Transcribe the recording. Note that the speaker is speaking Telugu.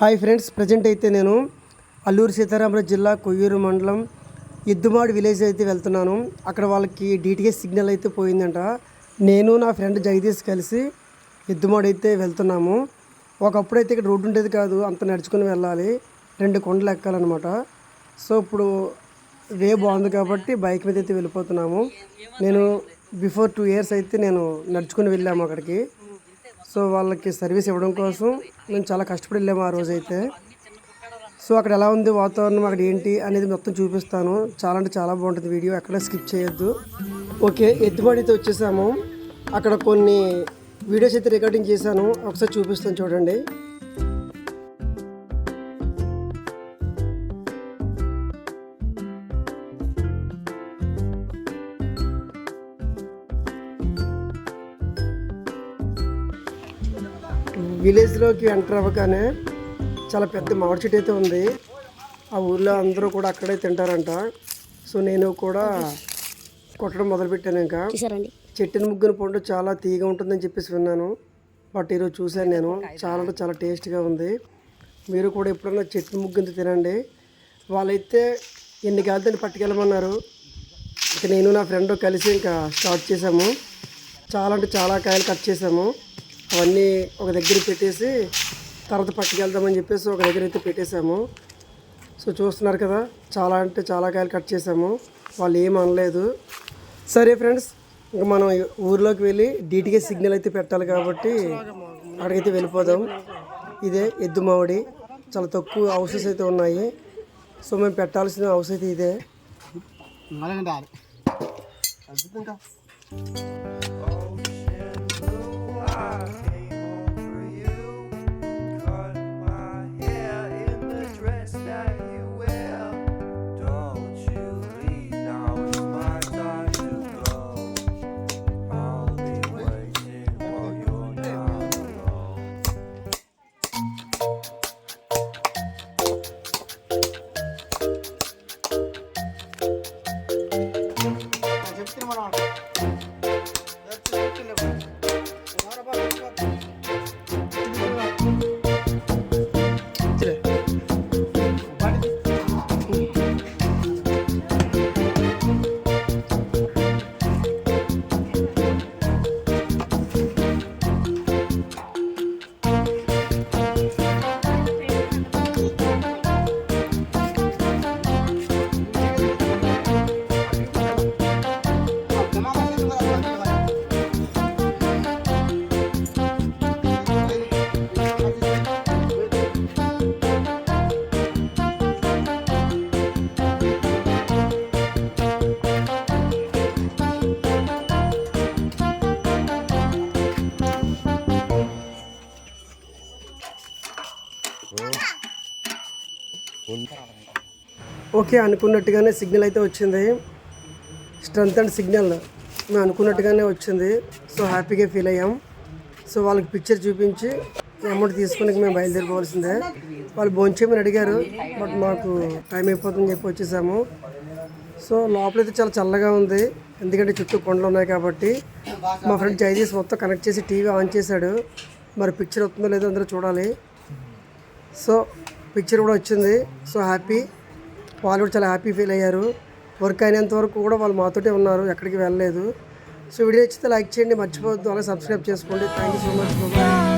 హాయ్ ఫ్రెండ్స్, ప్రజెంట్ అయితే నేను అల్లూరు సీతారామరాజు జిల్లా కొయ్యూరు మండలం ఎద్దుమాడు విలేజ్ అయితే వెళ్తున్నాను. అక్కడ వాళ్ళకి డిటిఎస్ సిగ్నల్ అయితే పోయిందంట. నేను నా ఫ్రెండ్ జగదీష్ కలిసి ఎద్దుమాడు అయితే వెళ్తున్నాము. ఒకప్పుడైతే ఇక్కడ రోడ్డు ఉండేది కాదు, అంత నడుచుకుని వెళ్ళాలి, 2 కొండలు ఎక్కాలన్నమాట. సో ఇప్పుడు వే బాగుంది కాబట్టి బైక్ మీద అయితే వెళ్ళిపోతున్నాము. నేను బిఫోర్ 2 years అయితే నేను నడుచుకుని వెళ్ళాము అక్కడికి. సో వాళ్ళకి సర్వీస్ ఇవ్వడం కోసం మేము చాలా కష్టపడి వెళ్ళాము ఆ రోజు అయితే. సో అక్కడ ఎలా ఉంది వాతావరణం, అక్కడ ఏంటి అనేది మొత్తం చూపిస్తాను. చాలా అంటే చాలా బాగుంటుంది వీడియో, ఎక్కడ స్కిప్ చేయొద్దు. ఓకే, ఎద్దుమాడి అయితే వచ్చేసాము. అక్కడ కొన్ని వీడియోస్ అయితే రికార్డింగ్ చేశాను, ఒకసారి చూపిస్తాను చూడండి. విలేజ్లోకి ఎంటర్ అవ్వగానే చాలా పెద్ద మామిడి చెట్టు అయితే ఉంది. ఆ ఊళ్ళో అందరూ కూడా అక్కడే తింటారంట. సో నేను కూడా కొట్టడం మొదలుపెట్టాను. ఇంకా చెట్టుని ముగ్గున పండు చాలా తీగా ఉంటుందని చెప్పేసి విన్నాను, బట్ ఈరోజు చూశాను నేను. చాలా అంటే చాలా టేస్ట్గా ఉంది. మీరు కూడా ఎప్పుడన్నా చెట్టు ముగ్గుని తినండి. వాళ్ళైతే ఎన్ని కాయలు పట్టుకెళ్ళమన్నారు. ఇక నేను నా ఫ్రెండ్ కలిసి ఇంకా స్టార్ట్ చేసాము. చాలా అంటే చాలా కాయలు కట్ చేసాము. అవన్నీ ఒక దగ్గర పెట్టేసి తర్వాత పట్టుకెళ్దామని చెప్పేసి ఒక దగ్గర అయితే పెట్టేశాము. సో చూస్తున్నారు కదా, చాలా అంటే చాలా కాయలు కట్ చేసాము. వాళ్ళు ఏం అనలేదు. సరే ఫ్రెండ్స్, ఇంకా మనం ఊర్లోకి వెళ్ళి డిటిఎస్ సిగ్నల్ అయితే పెట్టాలి కాబట్టి అక్కడికైతే వెళ్ళిపోదాం. ఇదే ఎద్దుమావిడి, చాలా తక్కువ హౌసెస్ అయితే ఉన్నాయి. సో మేము పెట్టాల్సిన హౌస్ అయితే ఇదే. ఓకే, అనుకున్నట్టుగానే సిగ్నల్ అయితే వచ్చింది. స్ట్రెంత్ అండ్ సిగ్నల్ మేము అనుకున్నట్టుగానే వచ్చింది. సో హ్యాపీగా ఫీల్ అయ్యాం. సో వాళ్ళకి పిక్చర్ చూపించి అమౌంట్ తీసుకుని మేము బయలుదేరిపోవాల్సిందే. వాళ్ళు భోంచేయమని అడిగారు, బట్ మాకు టైం అయిపోతుందని చెప్పి వచ్చేసాము. సో లోపలైతే చాలా చల్లగా ఉంది, ఎందుకంటే చుట్టూ కొండలు ఉన్నాయి కాబట్టి. మా ఫ్రెండ్ జగదీష్ మొత్తం కనెక్ట్ చేసి టీవీ ఆన్ చేశాడు. మరి పిక్చర్ వస్తుందో లేదో అందరూ చూడాలి. సో పిక్చర్ కూడా వచ్చింది. సో హ్యాపీ, వాళ్ళు కూడా చాలా హ్యాపీ ఫీల్ అయ్యారు. వర్క్ అయినంత వరకు కూడా వాళ్ళు మాతోటే ఉన్నారు, ఎక్కడికి వెళ్ళలేదు. సో వీడియో నచ్చితే లైక్ చేయండి, మర్చిపోవద్దు, అలాగే సబ్స్క్రైబ్ చేసుకోండి. Thank you so much.